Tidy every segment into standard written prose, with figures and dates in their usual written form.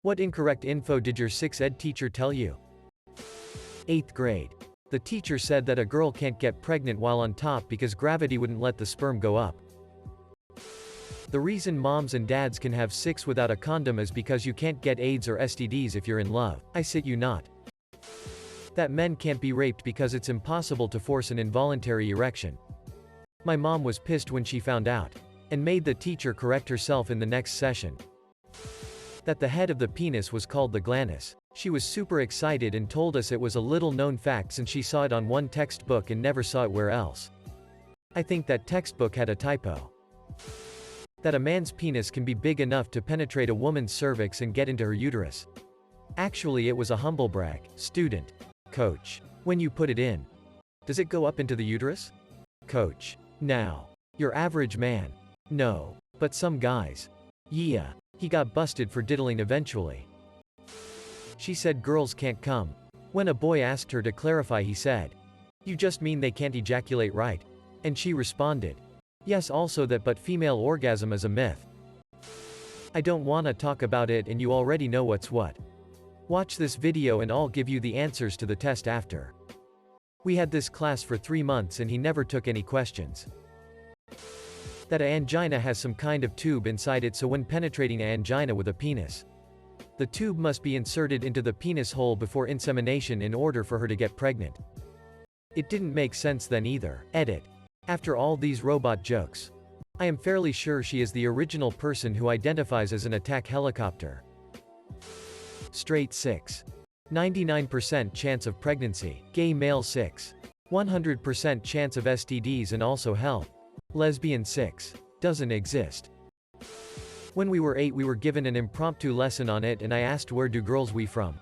What incorrect info did your 6ed teacher tell you? 8th grade. The teacher said that a girl can't get pregnant while on top because gravity wouldn't let the sperm go up. The reason moms and dads can have sex without a condom is because you can't get AIDS or STDs if you're in love. I sit you not. That men can't be raped because it's impossible to force an involuntary erection. My mom was pissed when she found out, and made the teacher correct herself in the next session. That the head of the penis was called the glanus. She was super excited and told us it was a little known fact since she saw it on one textbook and never saw it where else. I think that textbook had a typo. That a man's penis can be big enough to penetrate a woman's cervix and get into her uterus. Actually, it was a humble brag. Student. Coach. When you put it in, does it go up into the uterus? Coach. Now. Your average man. No. But some guys. Yeah. He got busted for diddling eventually. She said girls can't come. When a boy asked her to clarify, he said, "You just mean they can't ejaculate, right?" And she responded, "Yes, also that, but female orgasm is a myth." I don't wanna talk about it and you already know what's what. Watch this video and I'll give you the answers to the test after. We had this class for 3 months and he never took any questions. That a angina has some kind of tube inside it, so when penetrating a angina with a penis, the tube must be inserted into the penis hole before insemination in order for her to get pregnant. It didn't make sense then either. Edit. After all these robot jokes, I am fairly sure she is the original person who identifies as an attack helicopter. Straight 6. 99% chance of pregnancy. Gay male 6. 100% chance of STDs and also health. Lesbian 6. Doesn't exist. When we were 8 we were given an impromptu lesson on it and I asked where do girls wee from.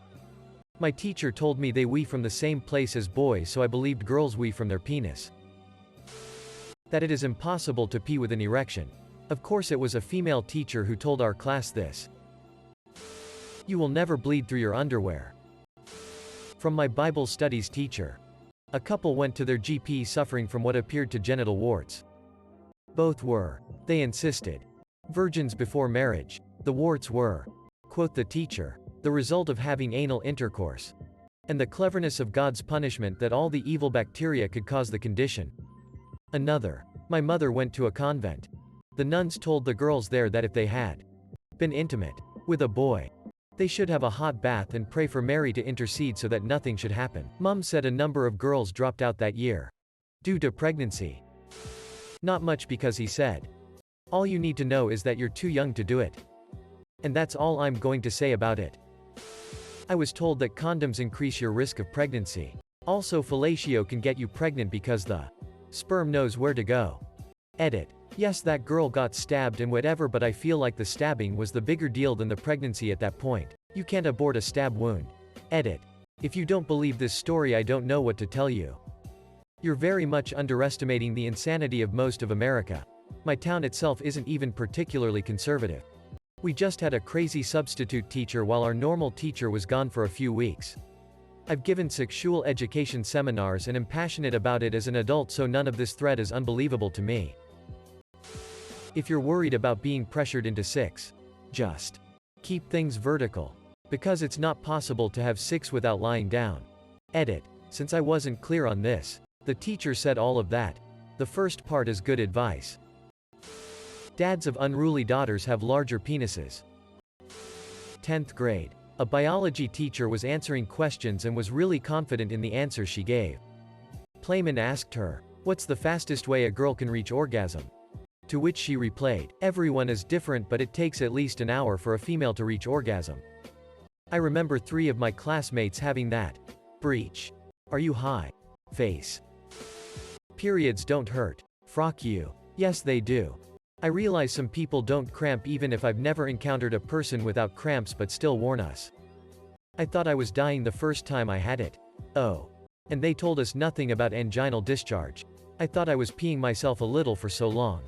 My teacher told me they wee from the same place as boys, so I believed girls wee from their penis. That it is impossible to pee with an erection. Of course it was a female teacher who told our class this. You will never bleed through your underwear. From my Bible studies teacher. A couple went to their GP suffering from what appeared to genital warts. Both were, they insisted, virgins before marriage. The warts were, quote the teacher, the result of having anal intercourse. And the cleverness of God's punishment that all the evil bacteria could cause the condition. Another. My mother went to a convent. The nuns told the girls there that if they had been intimate with a boy, they should have a hot bath and pray for Mary to intercede so that nothing should happen. Mom said a number of girls dropped out that year due to pregnancy. Not much, because he said, all you need to know is that you're too young to do it. And that's all I'm going to say about it. I was told that condoms increase your risk of pregnancy. Also, fellatio can get you pregnant because the sperm knows where to go. Edit. Yes, that girl got stabbed and whatever, but I feel like the stabbing was the bigger deal than the pregnancy at that point. You can't abort a stab wound. Edit. If you don't believe this story, I don't know what to tell you. You're very much underestimating the insanity of most of America. My town itself isn't even particularly conservative. We just had a crazy substitute teacher while our normal teacher was gone for a few weeks. I've given sexual education seminars and am passionate about it as an adult, so none of this threat is unbelievable to me. If you're worried about being pressured into sex, just keep things vertical. Because it's not possible to have sex without lying down. Edit. Since I wasn't clear on this, the teacher said all of that. The first part is good advice. Dads of unruly daughters have larger penises. 10th grade. A biology teacher was answering questions and was really confident in the answers she gave. Playman asked her, "What's the fastest way a girl can reach orgasm?" To which she replied, "Everyone is different, but it takes at least an hour for a female to reach orgasm." I remember 3 of my classmates having that breach. Are you high? Face. Periods don't hurt. Frock you. Yes, they do. I realize some people don't cramp even if I've never encountered a person without cramps but still warn us. I thought I was dying the first time I had it. Oh. And they told us nothing about anginal discharge. I thought I was peeing myself a little for so long.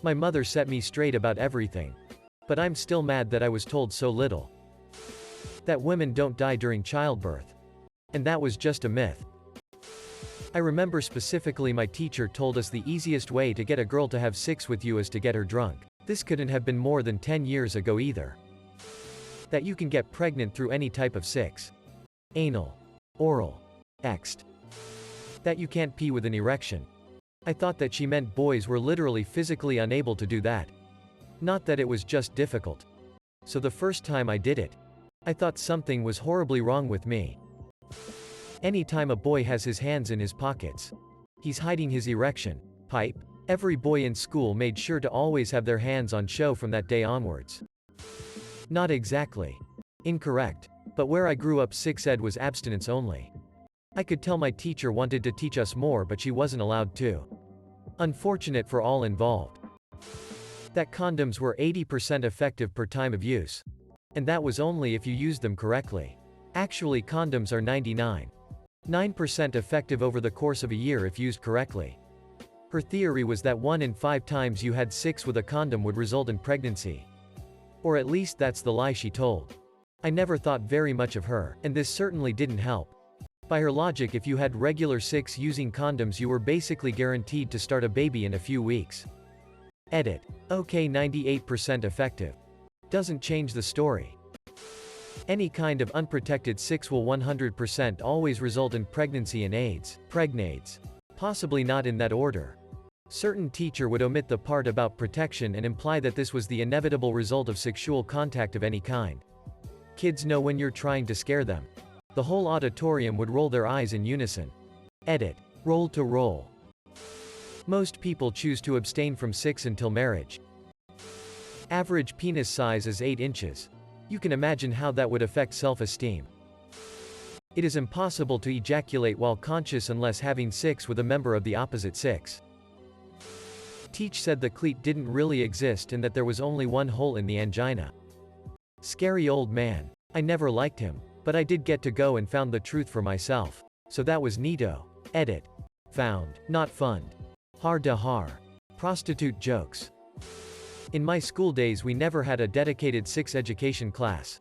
My mother set me straight about everything. But I'm still mad that I was told so little. That women don't die during childbirth. And that was just a myth. I remember specifically my teacher told us the easiest way to get a girl to have sex with you is to get her drunk. This couldn't have been more than 10 years ago either. That you can get pregnant through any type of sex. Anal. Oral. Ext. That you can't pee with an erection. I thought that she meant boys were literally physically unable to do that. Not that it was just difficult. So the first time I did it, I thought something was horribly wrong with me. Anytime a boy has his hands in his pockets, he's hiding his erection. Pipe. Every boy in school made sure to always have their hands on show from that day onwards. Not exactly. Incorrect. But where I grew up, sex ed was abstinence only. I could tell my teacher wanted to teach us more, but she wasn't allowed to. Unfortunate for all involved. That condoms were 80% effective per time of use. And that was only if you used them correctly. Actually, condoms are 99.9% effective over the course of a year if used correctly. Her theory was that 1 in 5 times you had sex with a condom would result in pregnancy. Or at least that's the lie she told. I never thought very much of her, and this certainly didn't help. By her logic, if you had regular sex using condoms, you were basically guaranteed to start a baby in a few weeks. Edit. Okay, 98% effective. Doesn't change the story. Any kind of unprotected sex will 100% always result in pregnancy and AIDS. Pregnades. Possibly not in that order. Certain teacher would omit the part about protection and imply that this was the inevitable result of sexual contact of any kind. Kids know when you're trying to scare them. The whole auditorium would roll their eyes in unison. Edit. Roll to roll. Most people choose to abstain from sex until marriage. Average penis size is 8 inches. You can imagine how that would affect self-esteem. It is impossible to ejaculate while conscious unless having sex with a member of the opposite sex. Teach said the cleat didn't really exist and that there was only one hole in the angina. Scary old man. I never liked him, but I did get to go and found the truth for myself. So that was neato. Edit. Found. Not fund. Har da har. Prostitute jokes. In my school days we never had a dedicated sex education class.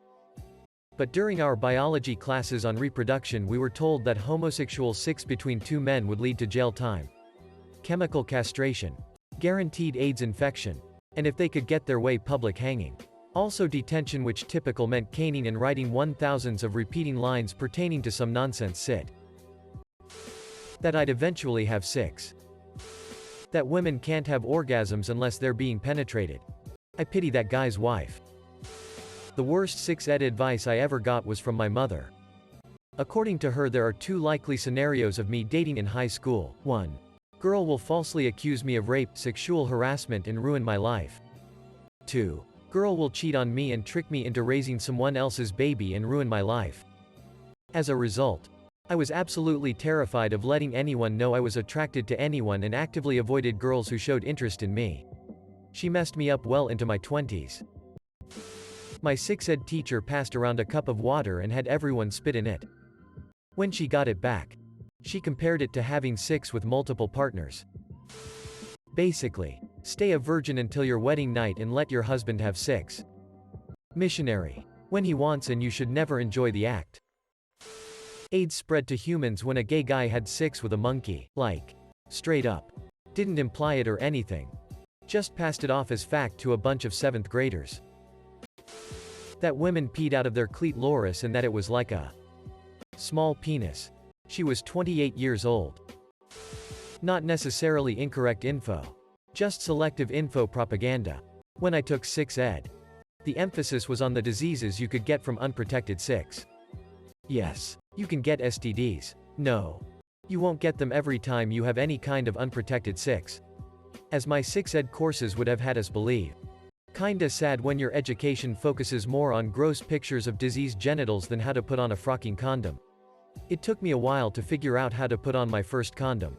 But during our biology classes on reproduction we were told that homosexual sex between 2 men would lead to jail time, chemical castration, guaranteed AIDS infection, and if they could get their way, public hanging. Also detention, which typical meant caning and writing 1,000s of repeating lines pertaining to some nonsense sit. That I'd eventually have sex. That women can't have orgasms unless they're being penetrated. I pity that guy's wife. The worst sex ed advice I ever got was from my mother. According to her, there are 2 likely scenarios of me dating in high school. 1. Girl will falsely accuse me of rape, sexual harassment and ruin my life. 2. Girl will cheat on me and trick me into raising someone else's baby and ruin my life. As a result, I was absolutely terrified of letting anyone know I was attracted to anyone and actively avoided girls who showed interest in me. She messed me up well into my 20s. My sex ed teacher passed around a cup of water and had everyone spit in it. When she got it back, she compared it to having sex with multiple partners. Basically, stay a virgin until your wedding night and let your husband have sex. Missionary. When he wants, and you should never enjoy the act. AIDS spread to humans when a gay guy had sex with a monkey. Like. Straight up. Didn't imply it or anything. Just passed it off as fact to a bunch of 7th graders. That women peed out of their cleat loris and that it was like a small penis. She was 28 years old. Not necessarily incorrect info. Just selective info propaganda. When I took sex ed, the emphasis was on the diseases you could get from unprotected sex. Yes, you can get STDs. No, you won't get them every time you have any kind of unprotected sex. As my sex ed courses would have had us believe. Kinda sad when your education focuses more on gross pictures of diseased genitals than how to put on a frocking condom. It took me a while to figure out how to put on my first condom.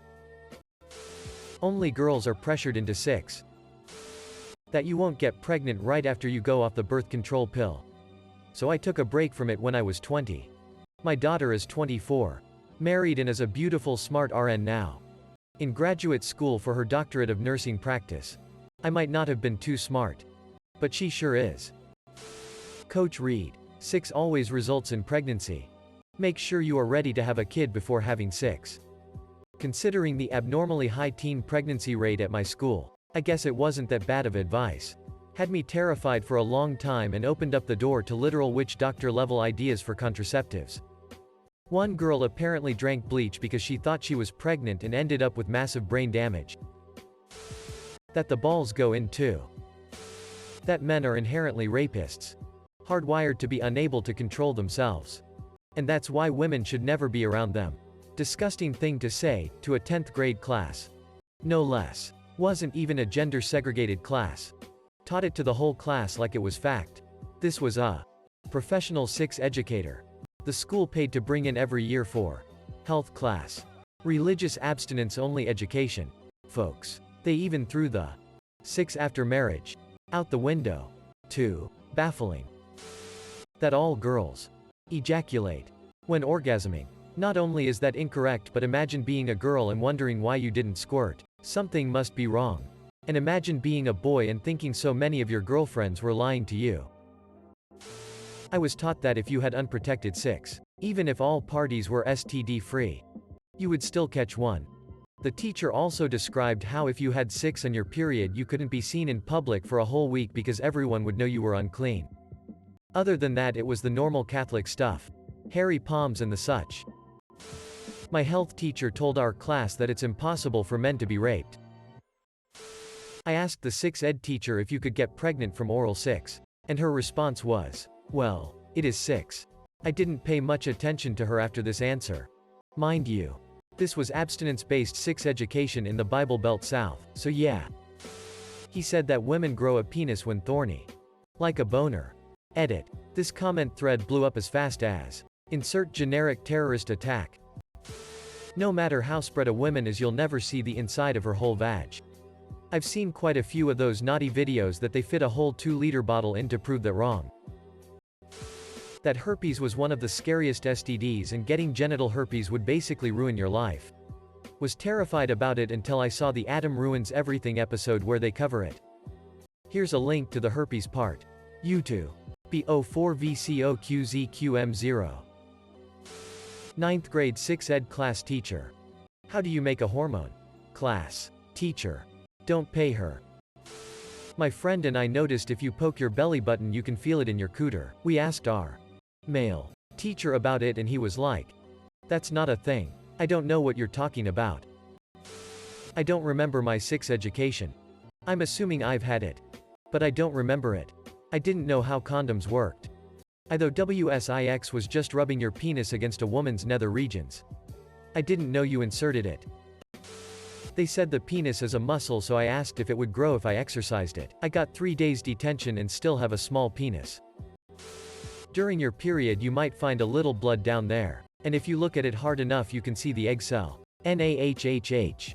Only girls are pressured into sex. That you won't get pregnant right after you go off the birth control pill. So I took a break from it when I was 20. My daughter is 24. Married and is a beautiful smart RN now. In graduate school for her doctorate of nursing practice. I might not have been too smart. But she sure is. Coach Reed. Sex always results in pregnancy. Make sure you are ready to have a kid before having sex. Considering the abnormally high teen pregnancy rate at my school, I guess it wasn't that bad of advice. Had me terrified for a long time and opened up the door to literal witch doctor level ideas for contraceptives. One girl apparently drank bleach because she thought she was pregnant and ended up with massive brain damage. That the balls go in too. That men are inherently rapists. Hardwired to be unable to control themselves. And that's why women should never be around them. Disgusting thing to say, to a 10th grade class. No less. Wasn't even a gender-segregated class. Taught it to the whole class like it was fact. This was a professional sex educator. The school paid to bring in every year for health class. Religious abstinence-only education. Folks. They even threw the sex after marriage out the window. 2. Baffling. That all girls ejaculate when orgasming. Not only is that incorrect, but imagine being a girl and wondering why you didn't squirt. Something must be wrong. And imagine being a boy and thinking so many of your girlfriends were lying to you. I was taught that if you had unprotected sex, even if all parties were STD-free, you would still catch one. The teacher also described how if you had sex on your period you couldn't be seen in public for a whole week because everyone would know you were unclean. Other than that, it was the normal Catholic stuff. Hairy palms and the such. My health teacher told our class that it's impossible for men to be raped. I asked the sex ed teacher if you could get pregnant from oral sex, and her response was, "Well, it is sex." I didn't pay much attention to her after this answer. Mind you, this was abstinence-based sex education in the Bible Belt South, so yeah. He said that women grow a penis when thorny. Like a boner. Edit. This comment thread blew up as fast as insert generic terrorist attack. No matter how spread a woman is, you'll never see the inside of her whole vag. I've seen quite a few of those naughty videos that they fit a whole 2-liter bottle in to prove that wrong. That herpes was one of the scariest STDs, and getting genital herpes would basically ruin your life. Was terrified about it until I saw the Adam Ruins Everything episode where they cover it. Here's a link to the herpes part. YouTube. B04VCOQZQM0. 9th grade 6 ed class teacher. How do you make a hormone? Class. Teacher. Don't pay her. My friend and I noticed if you poke your belly button you can feel it in your cooter. We asked our male teacher about it and he was like, "That's not a thing. I don't know what you're talking about." I don't remember my sex education. I'm assuming I've had it. But I don't remember it. I didn't know how condoms worked. Though WSIX was just rubbing your penis against a woman's nether regions. I didn't know you inserted it. They said the penis is a muscle, so I asked if it would grow if I exercised it. I got 3 days detention and still have a small penis. During your period you might find a little blood down there. And if you look at it hard enough you can see the egg cell. NAHHH.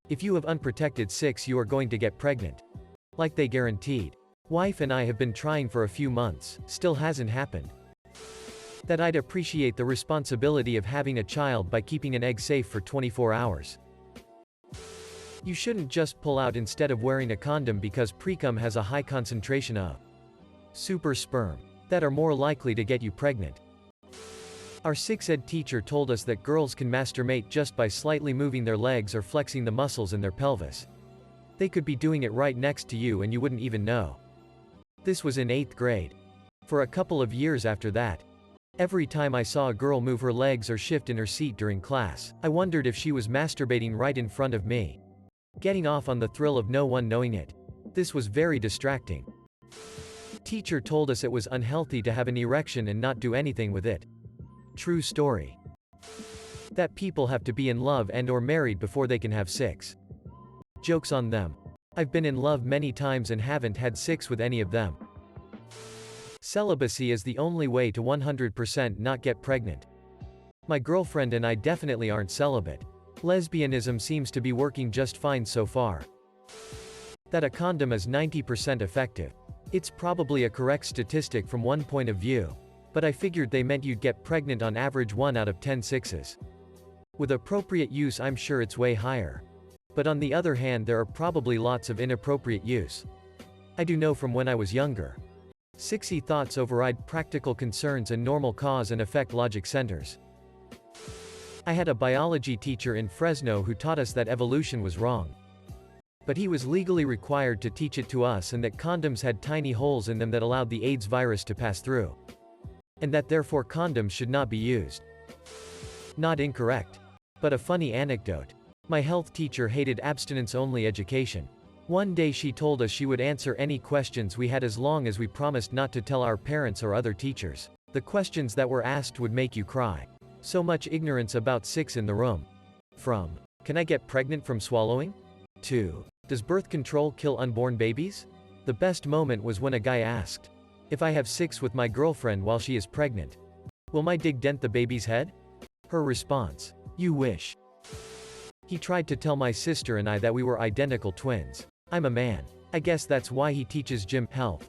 If you have unprotected sex you are going to get pregnant. Like they guaranteed. Wife and I have been trying for a few months, still hasn't happened. That I'd appreciate the responsibility of having a child by keeping an egg safe for 24 hours. You shouldn't just pull out instead of wearing a condom because precum has a high concentration of super sperm that are more likely to get you pregnant. Our sex ed teacher told us that girls can masturbate just by slightly moving their legs or flexing the muscles in their pelvis. They could be doing it right next to you and you wouldn't even know. This was in 8th grade. For a couple of years after that, every time I saw a girl move her legs or shift in her seat during class, I wondered if she was masturbating right in front of me. Getting off on the thrill of no one knowing it. This was very distracting. Teacher told us it was unhealthy to have an erection and not do anything with it. True story. That people have to be in love and or married before they can have sex. Joke's on them. I've been in love many times and haven't had sex with any of them. Celibacy is the only way to 100% not get pregnant. My girlfriend and I definitely aren't celibate. Lesbianism seems to be working just fine so far. That a condom is 90% effective. It's probably a correct statistic from one point of view. But I figured they meant you'd get pregnant on average 1 out of 10 sixes. With appropriate use I'm sure it's way higher. But on the other hand there are probably lots of inappropriate use. I do know from when I was younger. Sexy thoughts override practical concerns and normal cause and effect logic centers. I had a biology teacher in Fresno who taught us that evolution was wrong. But he was legally required to teach it to us, and that condoms had tiny holes in them that allowed the AIDS virus to pass through. And that therefore condoms should not be used. Not incorrect. But a funny anecdote. My health teacher hated abstinence-only education. One day she told us she would answer any questions we had as long as we promised not to tell our parents or other teachers. The questions that were asked would make you cry. So much ignorance about sex in the room. From, can I get pregnant from swallowing? To, does birth control kill unborn babies? The best moment was when a guy asked, if I have sex with my girlfriend while she is pregnant, will my dick dent the baby's head? Her response, you wish. He tried to tell my sister and I that we were identical twins. I'm a man. I guess that's why he teaches gym health.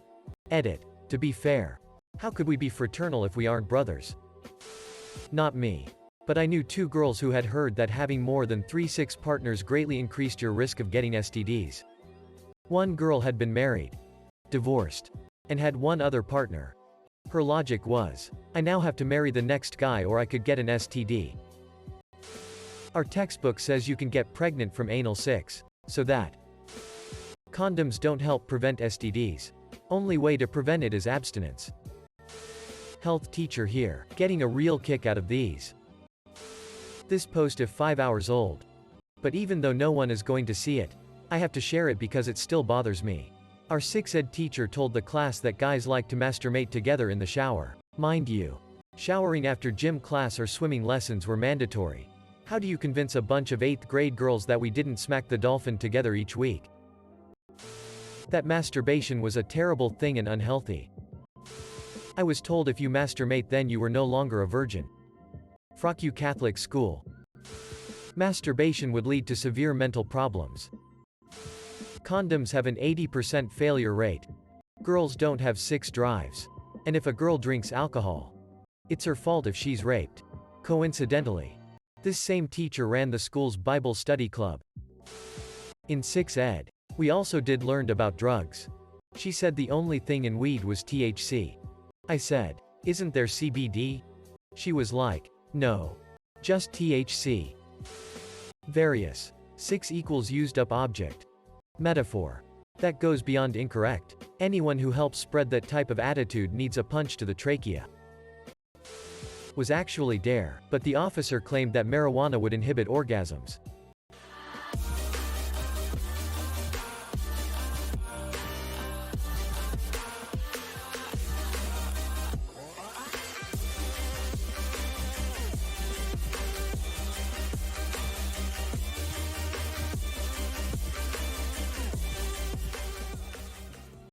Edit. To be fair, how could we be fraternal if we aren't brothers? Not me. But I knew 2 girls who had heard that having more than 3 sex partners greatly increased your risk of getting STDs. One girl had been married, divorced, and had 1 other partner. Her logic was, I now have to marry the next guy or I could get an STD. Our textbook says you can get pregnant from anal sex, so that condoms don't help prevent STDs. Only way to prevent it is abstinence. Health teacher here, getting a real kick out of these. This post is 5 hours old. But even though no one is going to see it, I have to share it because it still bothers me. Our sex ed teacher told the class that guys like to masturbate together in the shower. Mind you, showering after gym class or swimming lessons were mandatory. How do you convince a bunch of 8th grade girls that we didn't smack the dolphin together each week? That masturbation was a terrible thing and unhealthy. I was told if you masturbate then you were no longer a virgin. Frock you Catholic school. Masturbation would lead to severe mental problems. Condoms have an 80% failure rate. Girls don't have sex drives. And if a girl drinks alcohol, it's her fault if she's raped. Coincidentally, this same teacher ran the school's Bible study club. In sex ed, we also did learned about drugs. She said the only thing in weed was THC. I said, isn't there CBD? She was like, no. Just THC. Various. 6 equals used up object. Metaphor. That goes beyond incorrect. Anyone who helps spread that type of attitude needs a punch to the trachea. Was actually dare, but the officer claimed that marijuana would inhibit orgasms.